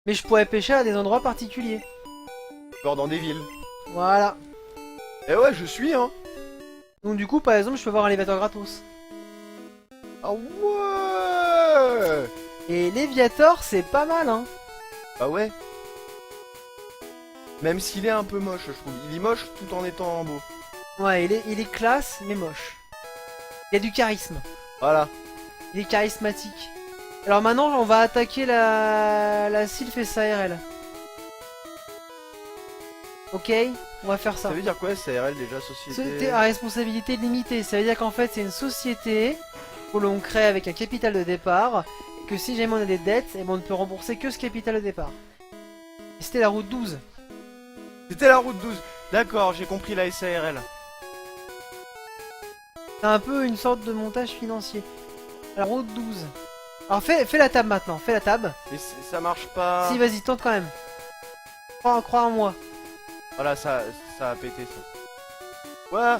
Mais je pourrais pêcher à des endroits particuliers. Genre dans des villes. Voilà. Eh ouais, je suis, hein. Donc du coup, par exemple, je peux avoir un léviator gratos. Ah ouais. Et Léviator, c'est pas mal, hein. Bah ouais. Même s'il est un peu moche, je trouve. Il est moche tout en étant beau. Ouais, il est classe, mais moche. Il y a du charisme. Voilà. Il est charismatique. Alors maintenant, on va attaquer la Sylph SARL. Ok, on va faire ça. Ça veut dire quoi, CRL déjà, société? Société à responsabilité limitée. Ça veut dire qu'en fait, c'est une société que l'on crée avec un capital de départ. Et que si jamais on a des dettes, eh ben, on ne peut rembourser que ce capital de départ. Et c'était la route 12. C'était la route 12. D'accord, j'ai compris la SARL. C'est un peu une sorte de montage financier. La route 12. Alors fais la table maintenant, fais la table. Mais ça marche pas. Si, vas-y, tente quand même. Crois en moi. Voilà, ça a pété ça. Ouais.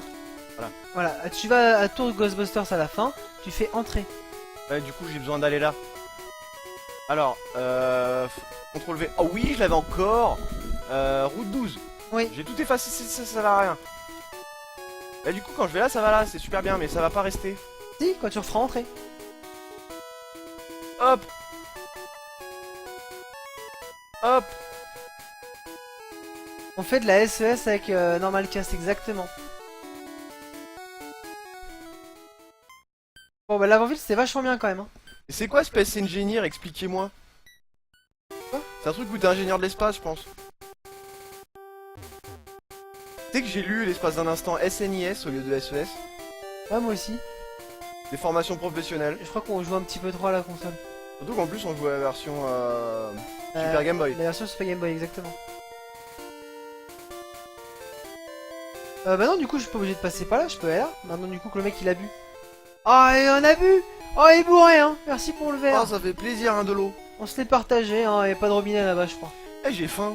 Voilà, tu vas à Tour Ghostbusters à la fin, tu fais entrer. Ouais, du coup, j'ai besoin d'aller là. Alors, contrôle V. Oh oui, je l'avais encore. Route 12. Oui. J'ai tout effacé, ça sert à rien. Là, du coup, quand je vais là, ça va là, c'est super bien, mais ça va pas rester. Si, quand tu referas entrer. Hop. Hop. On fait de la SES avec Normal Cast, exactement. Bon bah l'avant-ville c'était vachement bien quand même. Hein. Et c'est quoi Space Engineer? Expliquez-moi. Quoi? C'est un truc où t'es ingénieur de l'espace, je pense. Tu sais que j'ai lu l'espace d'un instant SNIS au lieu de SES. Ouais, moi aussi. Des formations professionnelles. Je crois qu'on joue un petit peu trop à la console. Surtout qu'en plus, on joue à la version Super Game Boy. La version Super Game Boy, exactement. Bah non, du coup je suis pas obligé de passer par là, je peux aller là. Maintenant du coup que le mec il a bu. Oh, et on a bu. Oh, il est bourré, hein. Merci pour le verre. Oh, ça fait plaisir, hein, de l'eau. On se l'est partagé, hein, et pas de robinet là-bas, je crois. Eh, j'ai faim.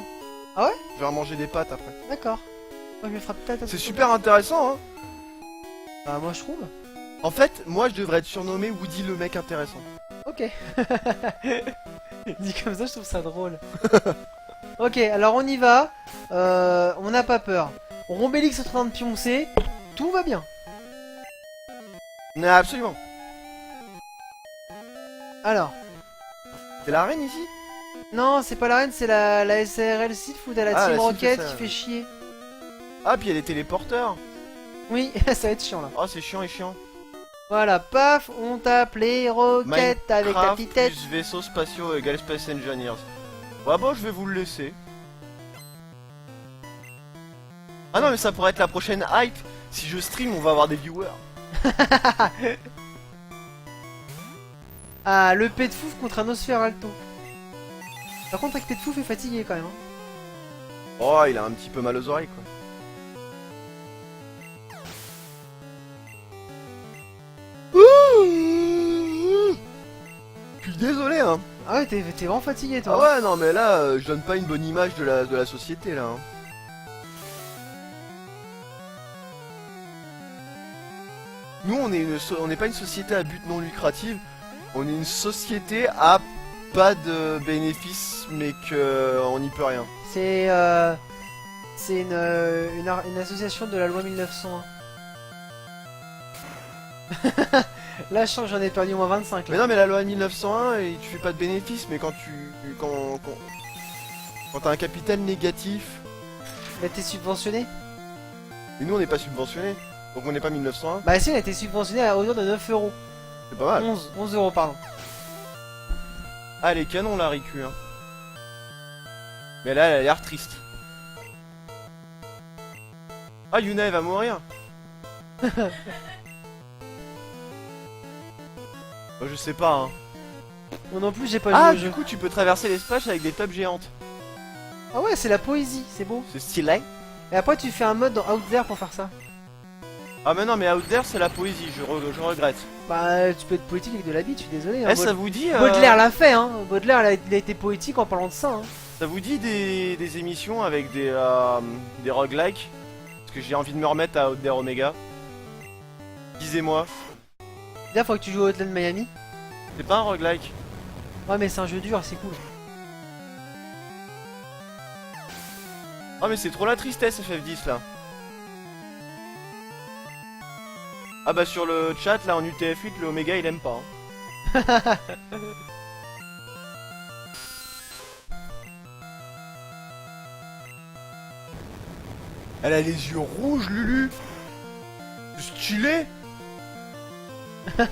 Ah ouais? Je vais remanger des pâtes après. D'accord. Moi, je me ferai peut-être un C'est petit super intéressant, hein. peu. Bah, moi, je trouve. En fait, moi, je devrais être surnommé Woody le mec intéressant. Ok. Dit comme ça, je trouve ça drôle. Ok, alors on y va. On n'a pas peur. Rombélix est en train de pioncer. Tout va bien. Mais absolument. Alors. C'est la reine ici? Non, c'est pas la reine, c'est la SARL Seafood à la Ah, Team la Rocket Seafood, qui fait chier. Ah, puis il y a des téléporteurs. Oui, ça va être chiant là. Oh, c'est chiant et chiant. Voilà, paf, on tape les roquettes avec ta Minecraft petite tête. plus vaisseaux spatiaux égale Space Engineers. Ouais, bon, je vais vous le laisser. Ah non, mais ça pourrait être la prochaine hype. Si je stream, on va avoir des viewers. Ah, le pet de fouf contre un Nosferalto. Par contre, avec pet de fouf est fatigué quand même. Hein. Oh, il a un petit peu mal aux oreilles, quoi. Je suis désolé, hein. Ah ouais, t'es vraiment fatigué Ah toi. ouais, non, mais là, je donne pas une bonne image de la société, là. Hein. Nous, on n'est pas une société à but non lucratif. On est une société à pas de bénéfices, mais on n'y peut rien. C'est une association de la loi 1901. Là, je sens que j'en ai perdu au moins 25 Mais là. non, mais la loi 1901, et tu fais pas de bénéfices, mais quand t'as un capital négatif, Mais t'es subventionné? et nous on n'est pas subventionné, donc on n'est pas 1901, Bah si, on a été subventionné à hauteur de 9 euros. c'est pas mal. 11 euros, pardon. Ah, les canons, la récu, hein. Mais là, elle a l'air triste. Ah, Yuna, elle va mourir. Bah, je sais pas, hein. Moi non plus, j'ai pas Ah, joué au du jeu. coup, tu peux traverser l'espace avec des tables géantes. Ah ouais, c'est la poésie, c'est beau. C'est stylé. Et après, tu fais un mode dans Out There pour faire ça. Ah, mais non, mais Out There, c'est la poésie, je regrette. Bah, tu peux être poétique avec de la bite, je suis désolé. Hein, Eh, ça vous dit... Baudelaire l'a fait, hein. Baudelaire, il a été poétique en parlant de ça, hein. Ça vous dit des émissions avec des roguelikes? Parce que j'ai envie de me remettre à Out There Omega. Disez-moi. Là, faut que tu joues à Hotline Miami. C'est pas un roguelike? Ouais, mais c'est un jeu dur, c'est cool. Oh mais c'est trop la tristesse FF10 là. Ah bah sur le chat là en UTF-8 le Oméga il aime pas. Hein. Elle a les yeux rouges Lulu. Stylé. Ça,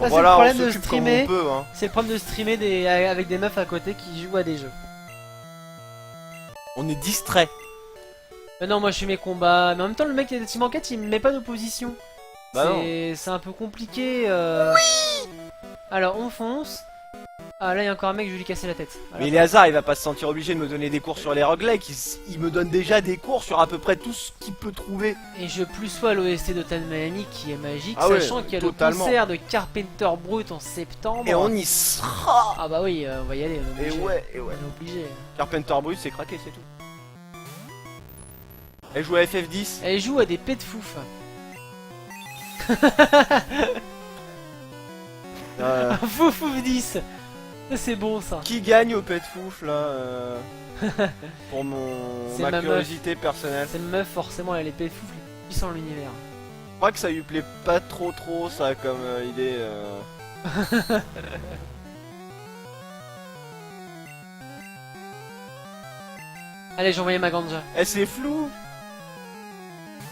c'est Voilà, le on problème de s'occupe comme streamer. on peut hein. C'est le problème de streamer avec des meufs à côté qui jouent à des jeux. On est distrait. Mais non, moi je fais mes combats. Mais en même temps, le mec de Team Enquête il me met pas d'opposition. Bah non. C'est un peu compliqué. Oui. Alors on fonce. Ah là il y a encore un mec, je vais lui casser la tête. Voilà. Mais Léazard il va pas se sentir obligé de me donner des cours sur les roguelikes, il me donne déjà des cours sur à peu près tout ce qu'il peut trouver. Et je plus sois l'OST de Tan Miami qui est magique, Ah ouais, sachant qu'il y a totalement. le concert de Carpenter Brut en septembre. Et on y sera. Ah bah oui, on va y aller. On est Et obligé. ouais, et On ouais. est obligé. Carpenter Brut c'est craqué, c'est tout. Elle joue à FF10. Elle joue à des pets de fouf. Fouf 10. C'est bon ça. Qui gagne au pet fouf là pour C'est ma ma curiosité personnelle. Cette meuf, forcément, elle a les pets de fouf les plus puissants de l'univers. Je crois que ça lui plaît pas trop ça comme idée. Allez, j'ai envoyé ma ganja. Eh c'est flou.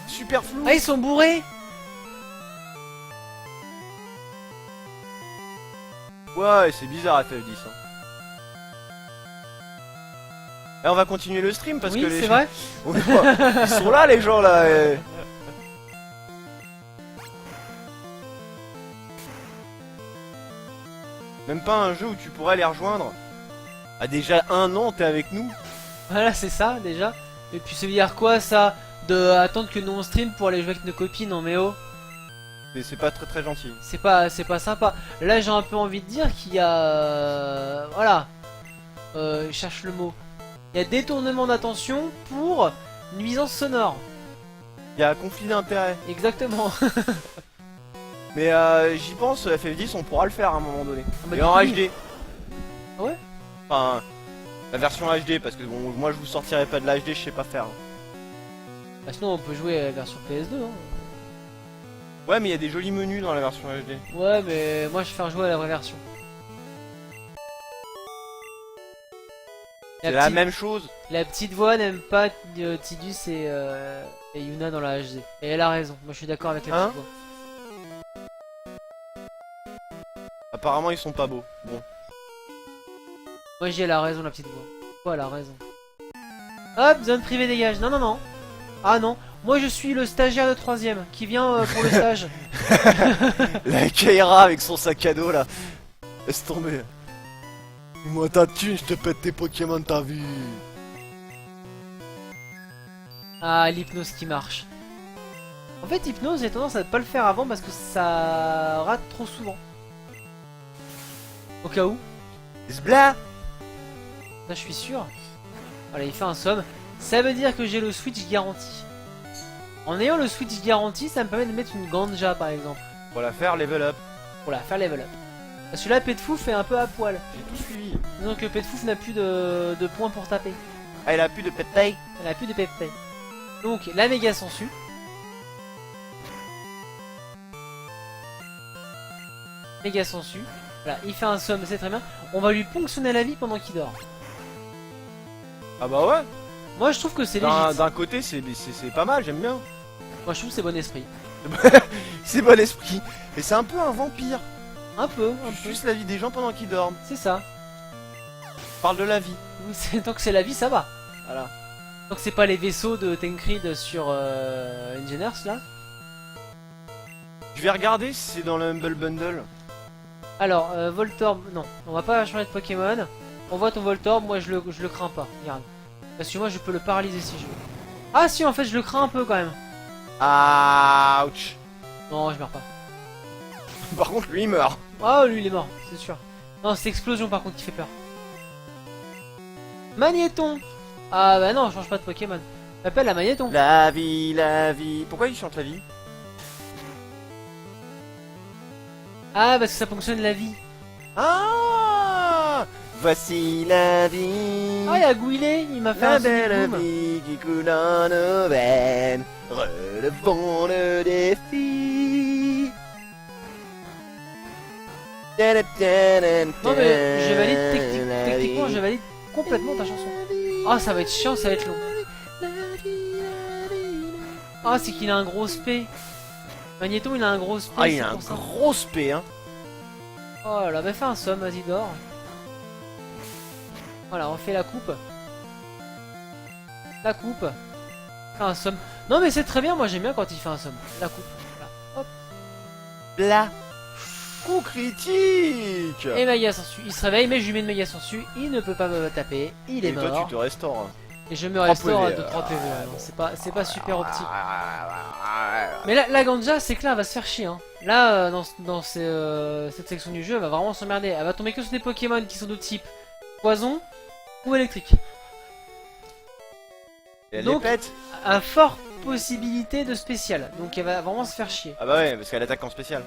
Super flou. Ah, ils sont bourrés. Ouais, c'est bizarre FF10. Hein. Et on va continuer le stream parce Oui, que les c'est vrai. ils sont là les gens là. Même pas un jeu où tu pourrais les rejoindre. Ah déjà un an t'es avec nous. Voilà, c'est ça déjà. Et puis, ça veut dire quoi ça? De attendre que nous on stream pour aller jouer avec nos copines en méo? C'est pas très gentil. C'est pas sympa. Là, j'ai un peu envie de dire qu'il y a. Voilà. Je cherche le mot. Il y a détournement d'attention pour nuisance sonore. Il y a un conflit d'intérêts. Exactement. Mais j'y pense, FF10 on pourra le faire à un moment donné. Ah bah, Et en du coup, HD. Ah ouais. Enfin, la version HD parce que bon, moi je vous sortirai pas de l'HD, je sais pas faire. Bah, sinon, on peut jouer à la version PS2. Hein. Ouais, mais il y a des jolis menus dans la version HD. Ouais, mais moi je vais faire jouer à la vraie version. C'est la même chose. La petite voix n'aime pas Tidus et Yuna dans la HD. Et elle a raison, moi je suis d'accord avec la Hein petite voix. Apparemment ils sont pas beaux. Bon. Moi j'ai elle a raison la petite voix. Pourquoi elle a raison? Hop, zone privée dégage. Non, non, non. Ah non, moi je suis le stagiaire de 3ème qui vient pour le stage. La Kaira avec son sac à dos là. Laisse tomber. Moi ta thune, je te pète tes Pokémon, t'as vu. Ah, l'hypnose qui marche. En fait, hypnose, j'ai tendance à ne pas le faire avant parce que ça rate trop souvent. Au cas où. Zbla. Là, je suis sûr. Voilà, il fait un somme. Ça veut dire que j'ai le switch garanti. En ayant le switch garanti, ça me permet de mettre une ganja par exemple. Pour la faire level up. Pour la faire level up. Parce que là, Petfouf fait un peu à poil. J'ai tout suivi. Disons que Petfouf n'a plus de points pour taper. Ah, il a plus de pet taille. Elle a plus de peptide. Donc, la méga sangsue. Méga sangsue. Voilà, il fait un somme, c'est très bien. On va lui ponctionner la vie pendant qu'il dort. Ah bah ouais. Moi, je trouve que c'est légit. D'un côté, c'est pas mal, j'aime bien. Moi, je trouve que c'est bon esprit. C'est bon esprit. Et c'est un peu un vampire. Un peu, un Tu peu. suces la vie des gens pendant qu'ils dorment. C'est ça. Parle de la vie. Tant que c'est la vie, ça va. Voilà. Tant que c'est pas les vaisseaux de Tancred sur Engineers, là. Je vais regarder si c'est dans le Humble Bundle. Alors, Voltorb, non. On va pas changer de Pokémon. On voit ton Voltorb, moi je le crains pas. Regarde. Parce que moi je peux le paralyser si je veux. Ah si, en fait je le crains un peu quand même. Ouch. Non, je meurs pas. Par contre, lui il meurt. Oh, lui il est mort, c'est sûr. Non, c'est Explosion par contre qui fait peur. Magnéton. Ah bah non, je change pas de Pokémon. J'appelle la Magnéton. La vie, la vie. Pourquoi il chante la vie? Ah, parce que ça fonctionne la vie. Ah, Voici la vie. Ah, il y a Gouillet, il m'a fait La un belle Sonic Boom. vie qui coule en nos veines. Relevons le défi. Non mais je valide techniquement, je valide complètement ta chanson. Ah, ça va être chiant, ça va être long. Ah, c'est qu'il a un gros spé. Magneto, il a un gros spé. Ah, il c'est a un pour ça. gros spé, hein. Oh là là, bah fais un somme, vas-y, dors. Voilà, on fait la coupe. La coupe. Fais un somme. Non mais c'est très bien, moi j'aime bien quand il fait un somme. La coupe. Voilà. Hop. Bla. Coup critique. Et Mega Sensu, il se réveille, mais je lui mets une Mega Sensu, il ne peut pas me taper, il est Et toi, mort. tu te restaures. Hein. Et je me 3 restaure PV, de 3 PV. Non, c'est pas super optique. Ah, Mais la Ganja, c'est que là, elle va se faire chier. Hein. Là, dans cette section du jeu, elle va vraiment s'emmerder. Elle va tomber que sur des Pokémon qui sont de type poison ou électrique. Et elle Donc- les pète. À forte possibilité de spécial. Donc elle va vraiment se faire chier. Ah bah ouais, parce qu'elle attaque en spécial.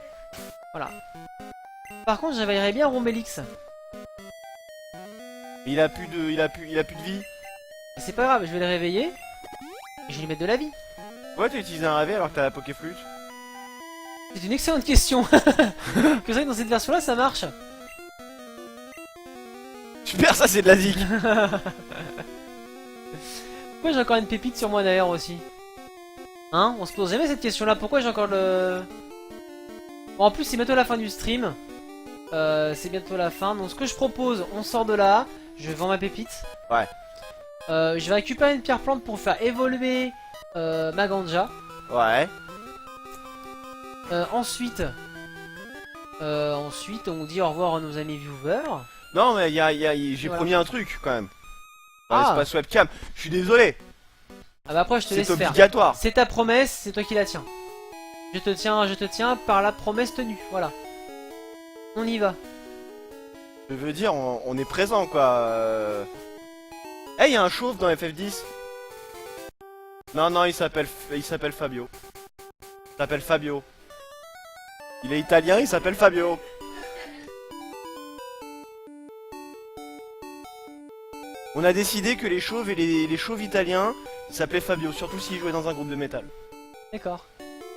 Par contre, j'avais bien Rombélix. Il a plus de vie. Et c'est pas grave, je vais le réveiller. Et je vais lui mettre de la vie. Ouais, tu utilises un réveil alors que t'as la Pokéflute. C'est une excellente question. Que c'est vrai que dans cette version-là, ça marche. Super, ça c'est de la zik. Pourquoi j'ai encore une pépite sur moi d'ailleurs aussi? Hein? On se pose jamais cette question-là. Pourquoi j'ai encore le... Bon, en plus, c'est bientôt la fin du stream. C'est bientôt la fin. Donc, ce que je propose, on sort de là. Je vends ma pépite. Ouais. Je vais récupérer une pierre plante pour faire évoluer ma ganja. Ouais. Ensuite, on dit au revoir à nos amis viewers. Non, mais j'ai Voilà. promis un truc quand même. Dans Ah. l'espace webcam. Je suis désolé. Ah bah après, je te laisse C'est faire. obligatoire. C'est ta promesse, c'est toi qui la tiens. Je te tiens par la promesse tenue. Voilà. On y va. Je veux dire, on est présent quoi. Eh, il y a un chauve dans FF10. Non, il s'appelle Fabio. Il s'appelle Fabio. Il est italien, il s'appelle Fabio. On a décidé que les chauves et les chauves italiens s'appelaient Fabio, surtout s'ils jouaient dans un groupe de métal. D'accord.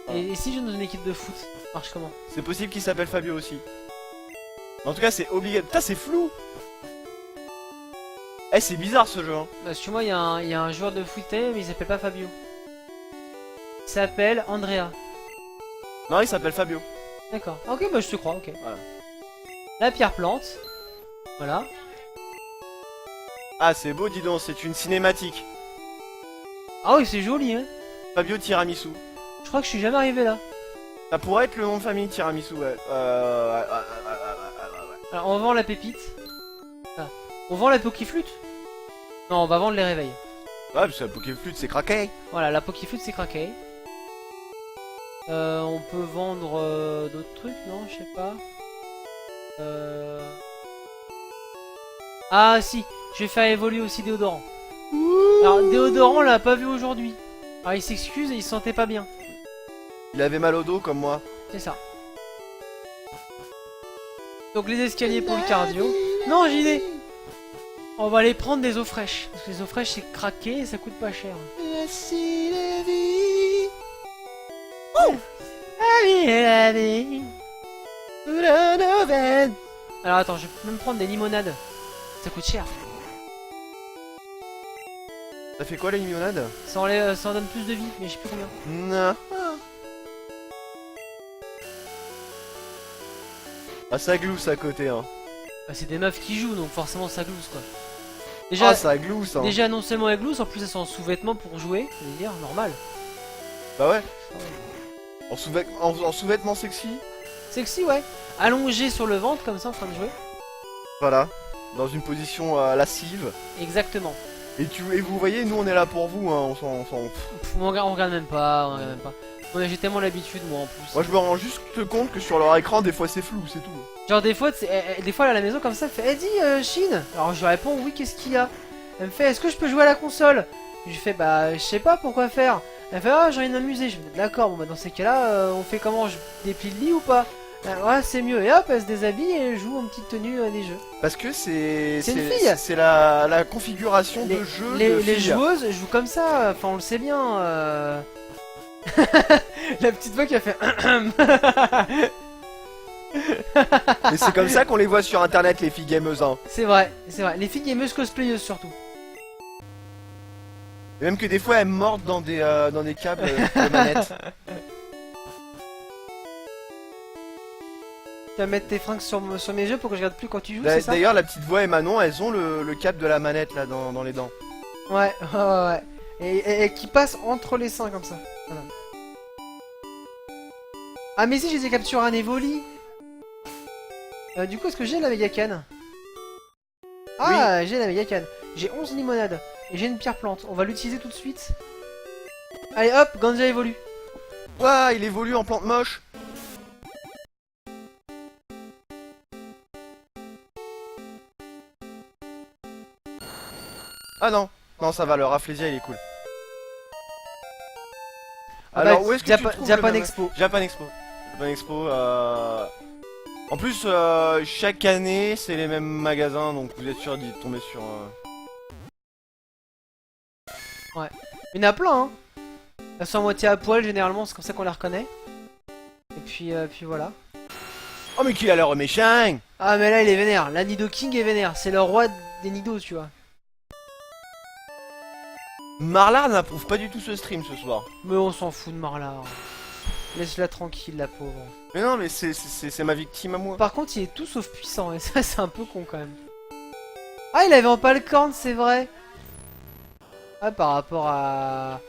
Ah. Et si je joue dans une équipe de foot, ça marche comment? C'est possible qu'il s'appelle Fabio aussi. En tout cas, c'est obligatoire. Putain, c'est flou. Eh, c'est bizarre ce jeu. Hein. Parce que moi, il y a un joueur de foot italien, mais il s'appelle pas Fabio. Il s'appelle Andrea. Non, il s'appelle Fabio. D'accord. Ok, bah je te crois, ok. Voilà. La pierre plante. Voilà. Ah, c'est beau, dis donc, c'est une cinématique. Ah oui, c'est joli, hein. Fabio Tiramisu. Je crois que je suis jamais arrivé là. Ça pourrait être le nom de famille Tiramisu, ouais. Alors, on vend la pépite. Ah. On vend la Pokéflute? Non, on va vendre les réveils. Ouais, parce que la Pokéflute, c'est craqué. Voilà, la Pokéflute c'est craqué. On peut vendre d'autres trucs, non? Je sais pas. Ah si, je vais faire évoluer aussi Déodorant. Alors Déodorant on l'a pas vu aujourd'hui. Alors il s'excuse et il se sentait pas bien. Il avait mal au dos comme moi. C'est ça. Donc les escaliers pour le cardio. Non, j'ai idée. On va aller prendre des eaux fraîches. Parce que les eaux fraîches c'est craqué et ça coûte pas cher. Alors attends, je peux même prendre des limonades. Ça coûte cher. Ça fait quoi la limonade? Ça en donne plus de vie, mais je sais plus combien. Non. Ah, ça glousse à côté, hein. Bah, c'est des meufs qui jouent, donc forcément ça glousse quoi. Ah, ça glousse, hein. Déjà non seulement elles gloussent, en plus elles sont en sous-vêtements pour jouer, je veux dire, normal. Bah ouais. En sous-vêtements sexy. Sexy, ouais. Allongé sur le ventre comme ça en train de jouer. Voilà. Dans une position lascive. Exactement. Et vous voyez, nous on est là pour vous, hein. On s'en Pff, on regarde même pas, on regarde même pas. J'ai tellement l'habitude moi en plus. Moi je me rends juste compte que sur leur écran des fois c'est flou, c'est tout. Genre des fois, des fois elle est à la maison comme ça, elle fait « Eh dis Chine !» Alors je lui réponds « Oui, qu'est-ce qu'il y a ?» Elle me fait « Est-ce que je peux jouer à la console ?» Je lui fais « Bah je sais pas pourquoi faire. » Elle fait « Ah j'ai envie de m'amuser. » Je me dis « D'accord, bon bah dans ces cas-là, on fait comment? Je déplie le lit ou pas ?» Ouais, c'est mieux. Et hop, elle se déshabille et elle joue en petite tenue à des jeux. Parce que c'est C'est une fille. c'est la configuration de jeu de Les fille. joueuses jouent comme ça, enfin on le sait bien. La petite voix qui a fait. Et c'est comme ça qu'on les voit sur internet, les filles gameuses, hein. C'est vrai, c'est vrai. Les filles gameuses cosplayeuses surtout. Et même que des fois elles mordent dans des câbles de manette. Tu vas mettre tes fringues sur mes jeux pour que je regarde plus quand tu joues, c'est ça? D'ailleurs, la petite voix et Manon, elles ont le câble de la manette là dans les dents. Ouais, ouais, ouais. Et qui passe entre les seins comme ça. Voilà. Ah mais si, je les ai capturés un Evoli. Du coup, est-ce que j'ai la méga canne? Ah, oui. J'ai la méga canne. J'ai 11 limonades. Et j'ai une pierre plante. On va l'utiliser tout de suite. Allez hop, Ganja évolue. Ouah, il évolue en plante moche. Ah non, non ça va, le Rafflesia il est cool. Alors bah, où est-ce que tu trouves Japan Expo. Japan Expo. Japan Expo, En plus, chaque année c'est les mêmes magasins, donc vous êtes sûr d'y tomber sur... Ouais. Il y en a plein, hein. Elles sont à moitié à poil, généralement, c'est comme ça qu'on les reconnaît. Et puis voilà. Oh mais qu'il a l'air méchant. Ah mais là il est vénère, la Nido King est vénère, c'est le roi des Nidos, tu vois. Marlar n'approuve pas du tout ce stream ce soir. Mais on s'en fout de Marlar. Laisse-la tranquille, la pauvre. Mais non, mais c'est ma victime à moi. Par contre, il est tout sauf puissant, et ça, c'est un peu con quand même. Ah, il avait en palcorne, c'est vrai. Ah, par rapport à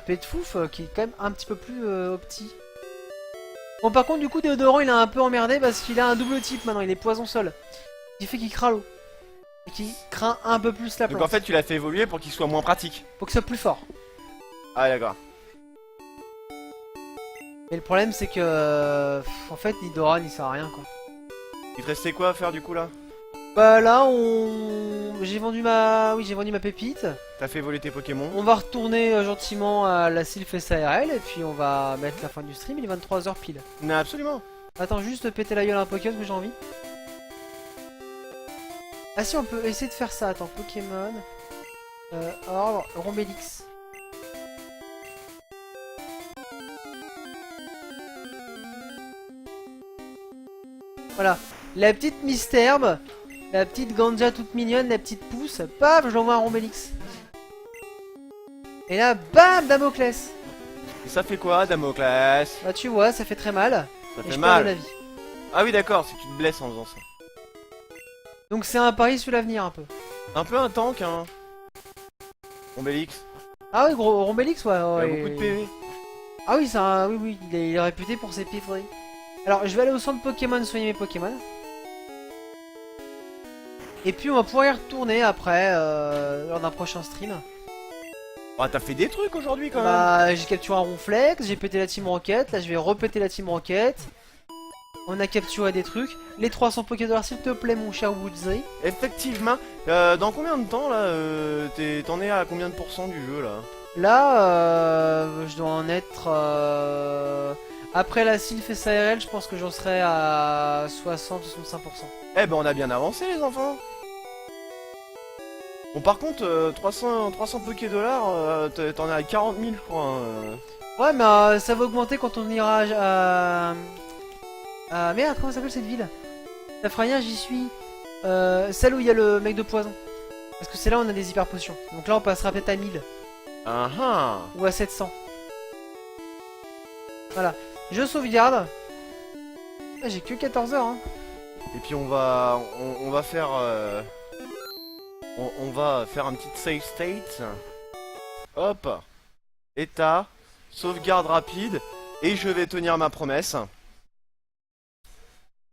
Petfouf, qui est quand même un petit peu plus opti. Bon, par contre, du coup, Déodorant, il a un peu emmerdé parce qu'il a un double type maintenant, il est poison sol. Ce qui fait qu'il craint l'eau. Et qu'il craint un peu plus la plante. Donc en fait, tu l'as fait évoluer pour qu'il soit moins pratique. Pour qu'il soit plus fort. Ah, d'accord. Mais le problème, c'est que... en fait, Nidoran, il sert à rien, quoi. Il te restait quoi à faire du coup là? Bah là, j'ai vendu ma... Oui, j'ai vendu ma pépite. T'as fait voler tes Pokémon. On va retourner gentiment à la Sylphs ARL et puis on va mettre la fin du stream, il est 23h pile. Mais absolument. Attends, juste péter la gueule à un Pokémon que j'ai envie. Ah si, on peut essayer de faire ça. Attends, Pokémon. Ordre, Rombélix. Voilà. La petite Misterbe. La petite Ganja toute mignonne, la petite pousse. Paf, je l'envoie un Rombélix. Et là, bam, Damoclès. Et ça fait quoi, Damoclès? Bah tu vois, ça fait très mal. Ça et fait je mal. perds de la vie. Ah oui d'accord, c'est que tu te blesses en faisant ça. Donc c'est un pari sur l'avenir un peu. Un peu un tank hein. Rombélix. Ah oui, gros Rombélix, ouais. Il a beaucoup de PV. Ah oui, oui, oui, il est réputé pour ses pifreries. Alors je vais aller au centre Pokémon soigner mes Pokémon. Et puis on va pouvoir y retourner après, lors d'un prochain stream. Ah t'as fait des trucs aujourd'hui quand même. Bah j'ai capturé un Ronflex, j'ai pété la Team Rocket, là je vais repéter la Team Rocket. On a capturé des trucs. Les 300 Pokédollars s'il te plaît mon cher Woodsy. Effectivement. Dans combien de temps là t'en es à combien de pourcents du jeu là? Là je dois en être... Après la Sylphs ARL je pense que j'en serai à 60-65%. Eh ben on a bien avancé les enfants. Bon par contre 300 Pokédollars t'en es à 40 000 je crois hein. Ouais mais ça va augmenter quand on ira à... merde, comment s'appelle cette ville? Ça fera rien, j'y suis. Celle où il y a le mec de poison. Parce que c'est là où on a des hyper potions. Donc là on passera peut-être à 1000. Ou à 700. Voilà. Je sauvegarde. Ah, j'ai que 14 heures hein. Et puis on va faire on va faire un petit save state. Hop. État. Sauvegarde rapide. Et je vais tenir ma promesse.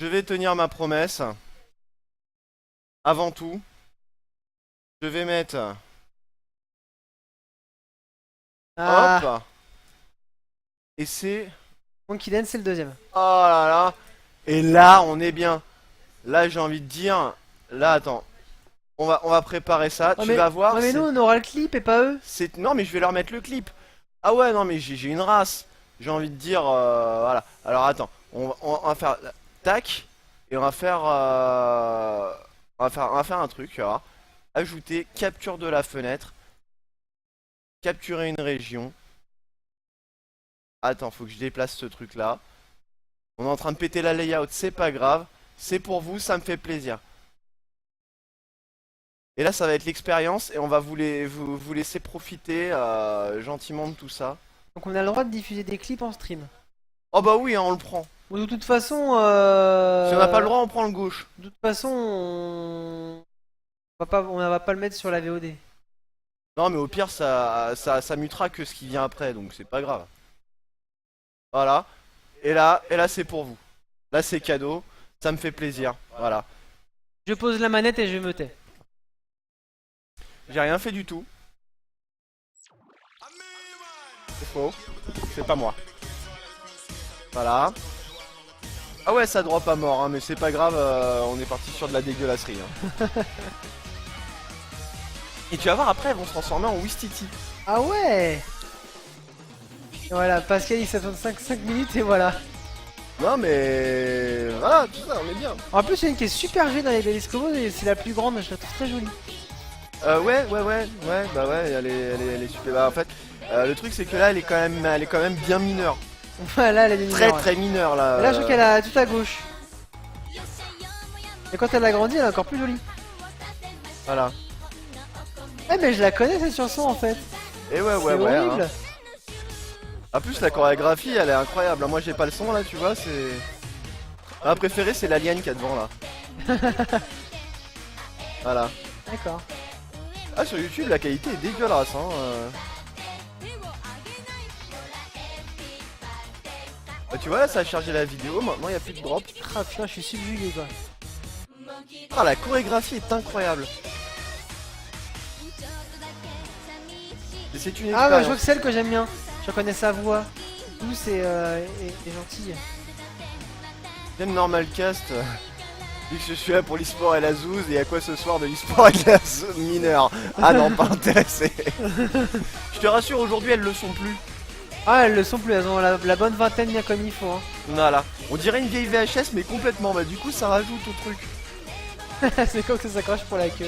Je vais tenir ma promesse. Avant tout. Je vais mettre... Ah. Hop. Et c'est... Monkey Dance c'est le deuxième. Oh là là. Et là on est bien. Là j'ai envie de dire... Là attends. On va préparer ça. Ouais, tu vas voir. Ouais mais nous on aura le clip et pas eux. Non mais je vais leur mettre le clip. Ah ouais non mais j'ai une race. J'ai envie de dire... voilà. Alors attends. On va faire... Tac. Et on va faire, on va faire un truc. Alors. Ajouter capture de la fenêtre. Capturer une région. Attends, faut que je déplace ce truc là. On est en train de péter la layout, c'est pas grave. C'est pour vous, ça me fait plaisir. Et là, ça va être l'expérience et on va vous laisser profiter gentiment de tout ça. Donc on a le droit de diffuser des clips en stream. Oh bah oui, hein, on le prend. Bon, de toute façon... Si on n'a pas le droit, on prend le gauche. De toute façon, on va pas le mettre sur la VOD. Non, mais au pire, ça mutera que ce qui vient après, donc c'est pas grave. Voilà. Et là c'est pour vous. Là, c'est cadeau. Ça me fait plaisir. Voilà. Je pose la manette et je me tais. J'ai rien fait du tout. C'est faux. C'est pas moi. Voilà. Ah ouais, ça drop pas mort, hein, mais c'est pas grave, on est parti sur de la dégueulasserie. Hein. Et tu vas voir, après, elles vont se transformer en Wistiti. Ah ouais. Et voilà, Pascal il s'attend 5 minutes et voilà. Non mais... Voilà, tout ça, on est bien. En plus, il y a une qui est super jolie dans les Beliscobos et c'est la plus grande, je la trouve très jolie. Ouais, bah ouais, elle est super. Bah en fait, le truc c'est que là, elle est quand même bien mineure. Voilà, elle est mineure. Très mineure là. Et là, je crois qu'elle a tout à gauche. Et quand elle a grandi, elle est encore plus jolie. Voilà. Eh mais je la connais cette chanson en fait. Et ouais, C'est horrible. hein. En plus, la chorégraphie, elle est incroyable. Moi, j'ai pas le son là, tu vois, c'est... Ma préférée, c'est l'alien qui est devant là. Voilà. D'accord. Ah, sur YouTube, la qualité est dégueulasse, hein. Bah, tu vois, là, ça a chargé la vidéo. Maintenant, il n'y a plus de drop. Ah putain, je suis subjugué quoi. Ah, la chorégraphie est incroyable. Et c'est une Ah bah je vois expérience. que c'est elle que j'aime bien. Je reconnais sa voix. Douce et gentille. J'aime Normal Cast. Vu que je suis là pour l'e-sport et la zouze, et à quoi ce soir de l'e-sport et de la zone mineure? Ah non, pas intéressé. Je te rassure, aujourd'hui, elles le sont plus. Ah elles le sont plus, elles ont la bonne vingtaine bien comme il faut. Hein. Voilà. On dirait une vieille VHS, mais complètement. Bah, du coup, ça rajoute au truc. C'est quand que ça s'accroche pour la queue.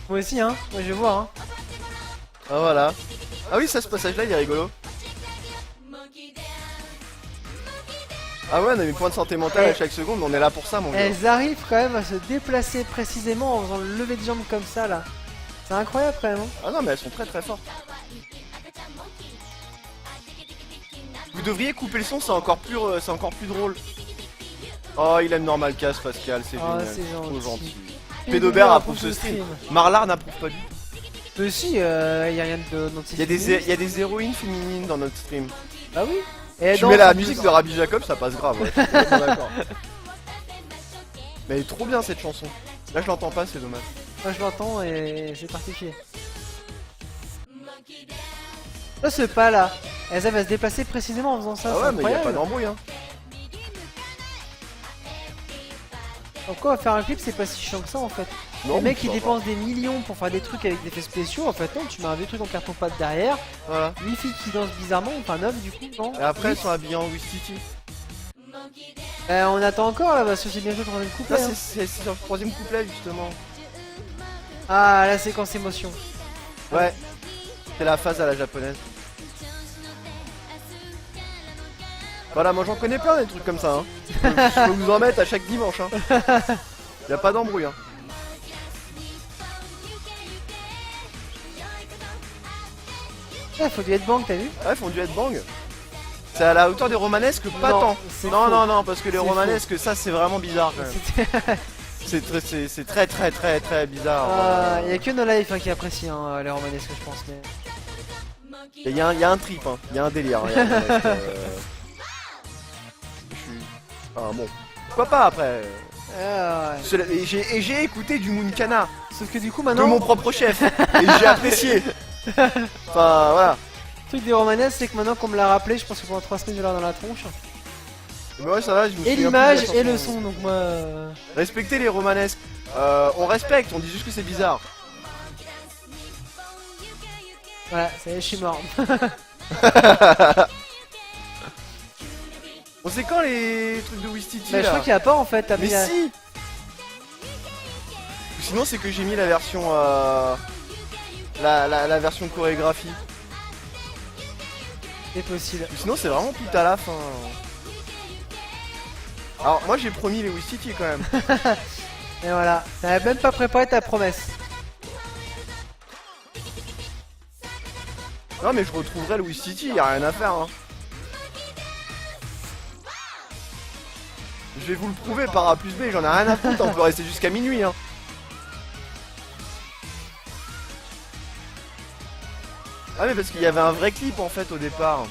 Moi aussi, hein. Moi, je vais voir, hein. Ah, voilà. Ah oui, ça, ce passage-là, il est rigolo. Ah ouais, on a mis point de santé mentale à chaque seconde, on est là pour ça, mon gars. Elles arrivent quand même à se déplacer précisément en faisant le lever de jambes comme ça, là. C'est incroyable, quand même. Hein. Ah non, mais elles sont très fortes. Vous devriez couper le son, c'est encore plus drôle. Oh, il aime Normal Cast, Pascal, c'est Oh, génial. c'est Trop gentil. gentil. Pédobert approuve ce stream. Marlar n'approuve pas du tout. Mais si, y a rien de Il y a des héroïnes féminines dans notre stream. Ah oui. Et Tu dans- mets la musique de Rabbi Jacob, ça passe grave. Ouais. Je suis complètement d'accord. Mais elle est trop bien cette chanson. Là, je l'entends pas, c'est dommage. Moi je l'entends et c'est particulier. Là ce pas là, elles avaient à se déplacer précisément en faisant ça, Ah c'est ouais, mais il y a incroyable. pas d'embrouille, hein. Pourquoi faire un clip c'est pas si chiant que ça en fait. Non, Les mecs mais qui ça va. dépensent des millions pour faire des trucs avec des effets spéciaux, en fait non, tu mets un vieux truc en carton pâte derrière, Voilà. 8 filles qui dansent bizarrement, enfin 9 du coup, non. Et après, elles Huit. sont habillées en Wistiti. On attend encore là, parce que c'est bientôt le troisième couplet. Là, hein. c'est sur le troisième couplet, justement. Ah la séquence émotion. Ouais. C'est la phase à la japonaise. Voilà, moi j'en connais plein des trucs comme ça. Hein. Je peux vous en mettre à chaque dimanche. Hein. Y a pas d'embrouille. Hein. Ah, faut du headbang, t'as vu? Ouais, ils font du headbang. C'est à la hauteur des romanesques, pas Non, tant. c'est Non, faux. non, non, parce que les C'est romanesques, ça c'est vraiment bizarre quand même. C'était- C'est très bizarre. Ah, y a que No Life hein, qui apprécie hein, les romanesques je pense, mais... Il y a un trip, hein. Il y a un délire. Hein, y a un romanesque, je suis... Enfin bon, pourquoi pas après. Ah, ouais. Et j'ai écouté du Mooncana Sauf que du coup de maintenant, mon propre chef et j'ai apprécié. Enfin voilà. le truc des romanesques c'est que maintenant qu'on me l'a rappelé, je pense que pendant 3 semaines je vais l'avoir dans la tronche. Mais ouais, ça va, je me Et souviens plus de l'image la et le chanson. son, donc moi... Respectez les romanesques. On respecte, on dit juste que c'est bizarre. Voilà, ça y est, je suis mort. On sait quand les trucs de Wistiti Bah, je là crois qu'il y a pas en fait. T'as Mais mis la- si. Sinon c'est que j'ai mis la version la version chorégraphie. C'est possible. Sinon c'est vraiment tout à la fin. Alors moi j'ai promis les Wistiti quand même. Et voilà. T'avais même pas préparé ta promesse. Non mais je retrouverai le Wistiti, y a rien à faire hein. Je vais vous le prouver par A plus B, j'en ai rien à foutre, on peut rester jusqu'à minuit hein. Ah mais parce qu'il y avait un vrai clip en fait au départ.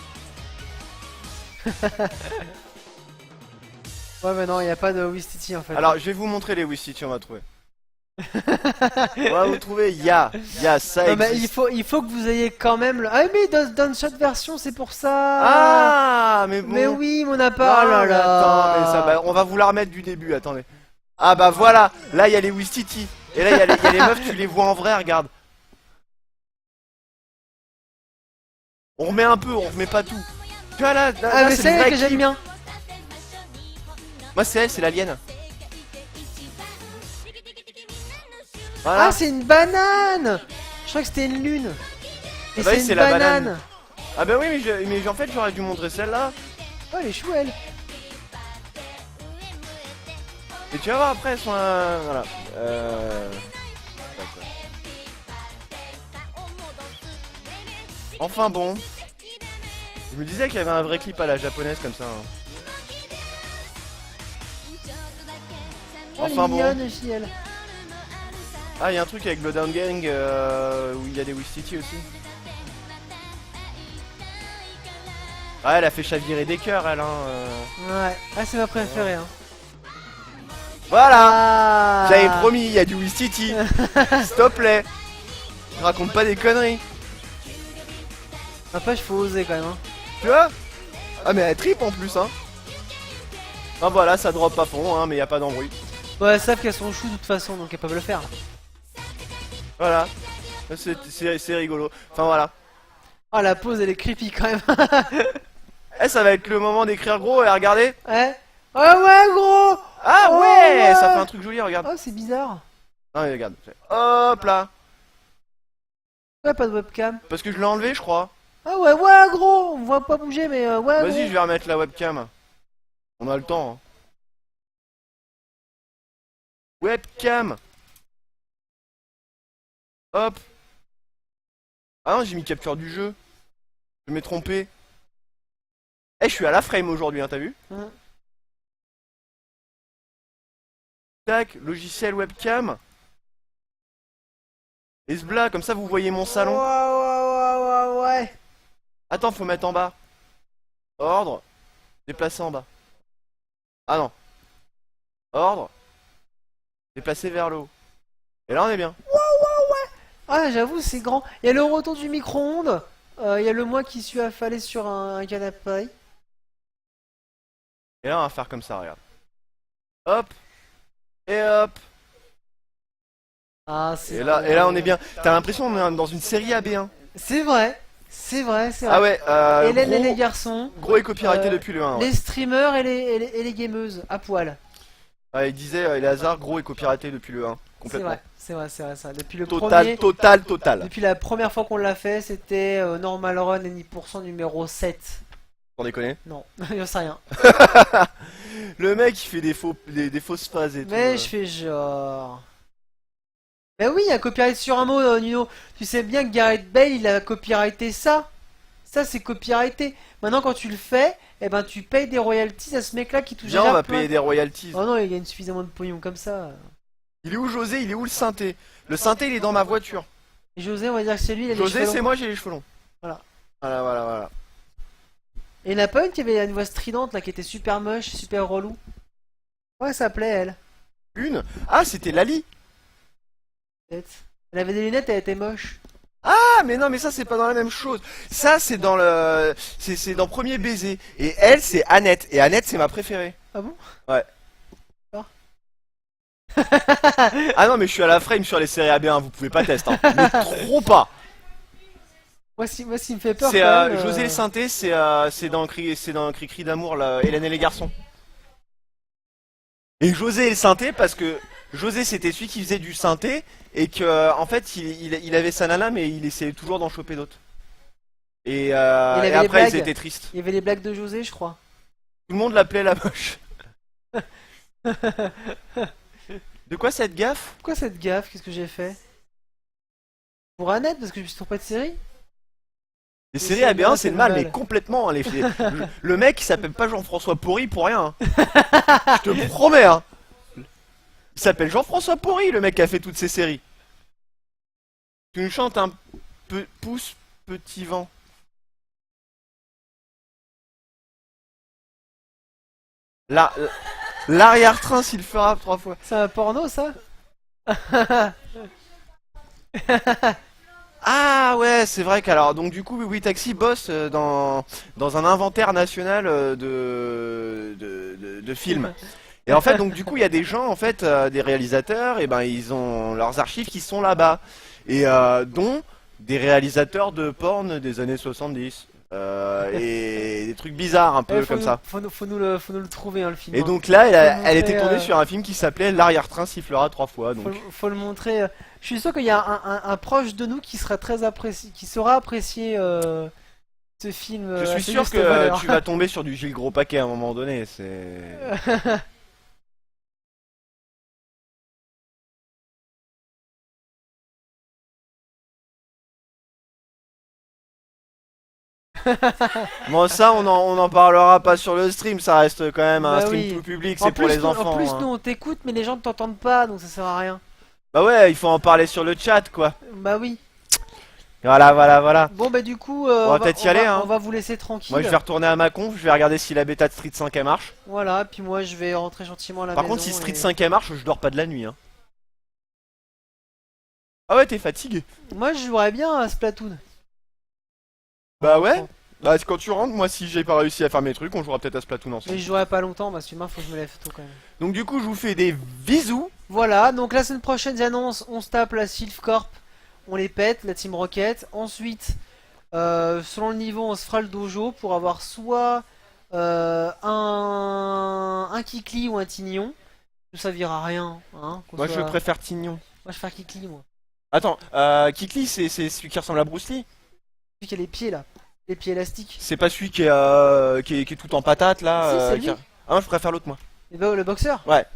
Ouais, mais non, il y a pas de Wistiti en fait. Alors je vais vous montrer les Wistiti, on va trouver. On va vous trouver, y a ça non, mais existe. il faut que vous ayez quand même le... Ah mais dans cette version c'est pour ça. Ah mais bon. Mais oui mon appart. Non, Oh là mais là. attends, mais ça, bah, on va vous la remettre du début, attendez. Ah bah voilà, là il y a les Wistiti. Et là il y a les meufs, tu les vois en vrai, regarde. On remet un peu, on remet pas tout. Tu vois là, Ah mais c'est c'est le elle vrai que j'aime clip. bien. Moi c'est elle, c'est l'alien. Voilà. Ah c'est une banane. Je crois que c'était une lune. Et bah oui, c'est c'est une la banane. banane. Ah bah oui mais en fait j'aurais dû montrer celle-là. Oh elle est chou elle. Et tu vas voir après elles sont voilà. D'accord. Enfin bon. Je me disais qu'il y avait un vrai clip à la japonaise comme ça. Hein. Oh, elle est Enfin bon. mignonne aussi elle. Ah, il y a un truc avec Bloodhound Gang où il y a des Wistiti aussi. Ah, elle a fait chavirer des cœurs, elle, hein. Ouais. Ah c'est ma préférée hein. Voilà. Ah. J'avais promis, il y a du Wistiti. S'il te plaît. Raconte pas des conneries. Après il faut oser quand même hein. Tu vois? Ah, mais elle tripe en plus, hein. Ah, voilà, ça drop à fond, hein, mais y a pas d'embrouille. Ouais elles savent qu'elles sont chou de toute façon donc elles peuvent le faire. Voilà. C'est rigolo. Enfin, voilà. Oh la pose elle est creepy quand même. Eh, ça va être le moment d'écrire gros et regardez. Ouais. Oh ouais gros. Ah, Oh, ouais, ouais. ça fait un truc joli, regarde. Oh c'est bizarre. Non, mais regarde. Hop là. Ouais pas de webcam. Parce que je l'ai enlevé, je crois. Ah ouais ouais gros. On voit pas bouger mais ouais Vas-y, je gros. vais remettre la webcam. On a le temps. Hein. Webcam. Hop. Ah non, j'ai mis capture du jeu. Je m'ai trompé. Eh, je suis à la frame aujourd'hui, hein, t'as vu? Hein. Tac, logiciel webcam. Et ce blas, comme ça vous voyez mon salon. Ouais. Attends, faut mettre en bas. Ordre. Déplacer en bas. Ah non. Ordre. Déplacer vers le haut. Et là on est bien. Ah j'avoue c'est grand. Il y a le retour du micro-ondes. Il y a le moi qui suis affalé sur un canapé. Et là on va faire comme ça, regarde. Hop. Et hop. Ah c'est Et là on est bien. T'as l'impression qu'on est dans une série AB1. C'est vrai. C'est vrai. Ah ouais, Hélène et les gros, garçons. gros et copyrighté Euh, depuis le 1. Ouais. Les streamers et les gameuses à poil. Ouais, il disait, Eleazar, gros et copyrighté depuis le 1. C'est Complètement. vrai. C'est vrai ça. Depuis le Total, premier. total. Depuis la première fois qu'on l'a fait, c'était Normal Run et 10% numéro 7. T'en déconner. Non, j'en sais rien. Le mec il fait des fausses phases et tout. Mais je fais genre. Mais oui, il y a copyright sur un mot, Nuno. Tu sais bien que Gareth Bale, il a copyrighté ça. Ça, c'est copyrighté. Maintenant, quand tu le fais, eh ben, tu payes des royalties à ce mec-là qui touche Viens, déjà on va plein. payer des royalties. Oh non, il gagne suffisamment de pognon comme ça. Il est où José? Il est où le synthé? Le synthé il est dans ma voiture. Et José, on va dire que c'est lui, il a les José cheveux c'est longs. moi, j'ai les cheveux longs. Voilà. Voilà. Et il n'y en a pas une qui avait une voix stridente là, qui était super moche, super relou. Ouais, ça s'appelait elle. Une? Ah, c'était Lali. Peut-être. Elle avait des lunettes, elle était moche. Ah, mais non, mais ça c'est pas dans la même chose. Ça c'est dans le, c'est dans Premier Baiser. Et elle c'est Annette. Et Annette c'est ma préférée. Ah bon? Ouais. Ah. Ah non, mais je suis à la frame sur les séries AB1, vous pouvez pas tester. Hein. Mais trop pas. Moi, ce qui me fait peur C'est quand même. José le synthé, c'est dans Cri d'amour, là, Hélène et les garçons. Et José le synthé parce que José c'était celui qui faisait du synthé et que en fait il avait sa nana mais il essayait toujours d'en choper d'autres. Il Et avait les après ils blagues. étaient tristes. Il y avait les blagues de José, je crois. Tout le monde l'appelait la moche. De quoi cette gaffe? Pourquoi cette gaffe? Qu'est-ce que j'ai fait? Pour Annette, parce que je suis sur pas de série? Les Et séries c'est AB1 bien, c'est c'est le mal le mais mal. complètement hein, le mec il s'appelle pas Jean-François Pourri pour rien. Hein. Je te promets hein. Il s'appelle Jean-François Pourri le mec qui a fait toutes ces séries. Tu nous chantes un pouce petit vent. Là, l'arrière-train s'il fera 3 fois. C'est un porno, ça? Ah ouais, c'est vrai qu'alors donc du coup Oui Taxi bosse dans un inventaire national de films. Et en fait donc du coup il y a des gens en fait des réalisateurs et ben ils ont leurs archives qui sont là-bas et dont des réalisateurs de porn des années 70 et des trucs bizarres un peu comme ça. Faut nous le trouver, hein, le film. Et Hein. donc là Faut le elle était montrer, tournée sur un film qui s'appelait L'arrière-train sifflera 3 fois donc. Faut le montrer. Je suis sûr qu'il y a un proche de nous qui sera très apprécié, qui saura apprécier ce film. Je à suis sa sûr juste que valeur. tu vas tomber sur du Gilles Gros Paquet à un moment donné, c'est... Bon ça on en parlera pas sur le stream, ça reste quand même un Bah stream oui. tout public, En c'est pour plus, les enfants. en plus, Hein. nous on t'écoute, mais les gens ne t'entendent pas, donc ça sert à rien. Bah ouais, il faut en parler sur le chat quoi. Bah oui. Voilà. Bon bah du coup, On va peut-être y aller hein. on va vous laisser tranquille. Moi je vais retourner à ma conf, je vais regarder si la bêta de Street 5 elle marche. Voilà, puis moi je vais rentrer gentiment à la Par maison. contre si Street et- 5 elle marche, je dors pas de la nuit hein. Ah ouais t'es fatigué. Moi je jouerais bien à Splatoon. Bah ouais. Bah quand tu rentres, moi si j'ai pas réussi à faire mes trucs, on jouera peut-être à Splatoon ensemble. Mais je jouerai pas longtemps parce que demain faut que je me lève tôt quand même. Donc du coup je vous fais des bisous. Voilà, donc la semaine prochaine j'annonce, on se tape la Sylph Corp, on les pète, la Team Rocket. Ensuite, selon le niveau, on se fera le dojo pour avoir soit un Kikli ou un Tignon. Ça servira à rien, hein. Moi je préfère Tignon. Moi je fais un Kikli, moi. Attends, Kikli c'est celui qui ressemble à Bruce Lee? Celui qui a les pieds là, les pieds élastiques. C'est pas celui qui est tout en patate là Si, c'est lui. Ah non, je préfère l'autre moi. Le boxeur. Ouais.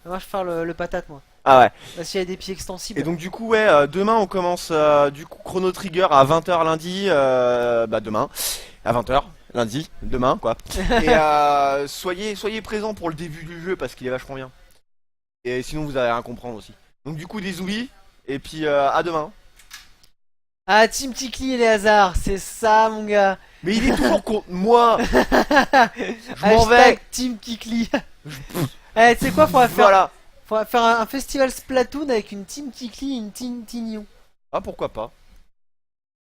Moi je préfère le patate, moi. Ah ouais. Parce qu'il y a des pieds extensibles. Et donc du coup ouais, demain on commence du coup Chrono Trigger à 20h lundi, bah demain, à 20h, lundi, demain quoi. Et soyez présents pour le début du jeu parce qu'il est vachement bien. Et sinon vous allez rien comprendre aussi. Donc du coup des oublis, et puis à demain. Ah, Team Kikli et les hasards, c'est ça mon gars. Mais il est toujours contre moi. Je m'en vais. Hashtag Team Kikli. Eh, tu sais quoi, Voilà. faudra faire un festival Splatoon avec une Team Kikli et une Team Tignon. Ah pourquoi pas.